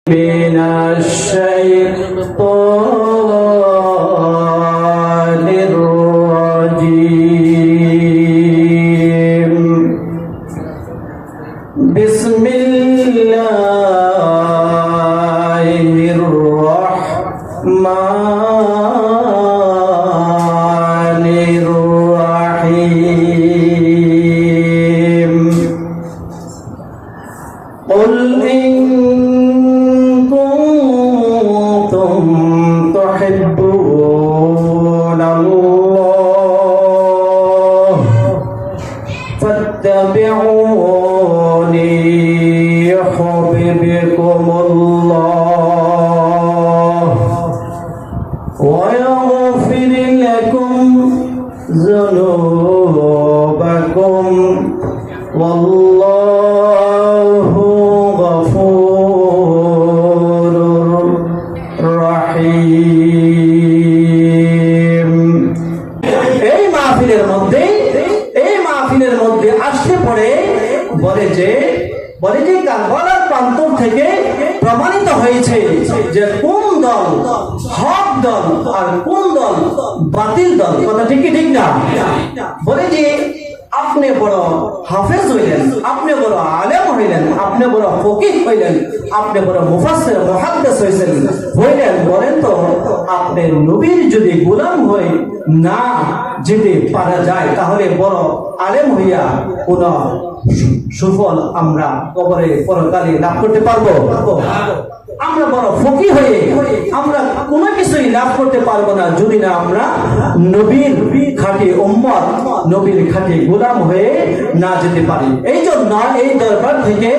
من الشيطان الرجيم بسم الله الرحمن الرحيم قل إن كنتم تحبون الله فاتبعوني يحببكم الله ويغفر لكم ذنوبكم والله غفور رحيم। এই মাহফিলের মধ্যে আসলে পড়ে বলে যে কারবালার প্রান্তর থেকে প্রমাণিত হয়েছে যে কোন দল হক দল আর কোন দল বাতিল দল। কথা ঠিক কি ঠিক না? বলে যে আপনি বড় হাফেজ হইলেন, আপনি বড় আলেম হইলেন, আপনি বড় ফকিহ হইলেন, আপনি বড় মুফাসসির মুহাদ্দিস হইলেন, বলেন তো আপনি নবীর যদি গোলাম হয়ে না যেতে পারা যায় তাহলে বড় আলেম হইয়া কোন সুফল আমরা কবরে পরকালে লাভ করতে পারবো? আমরা বড় ফকিহ হয়ে আমরা কোনো কিছুই লাভ করতে পারবো না যদি না আমরা নবীর খাঁটি উম্মত, নবীর খাঁটি গোলাম হয়ে না যেতে পারি। এই জন্য এই দরবার থেকে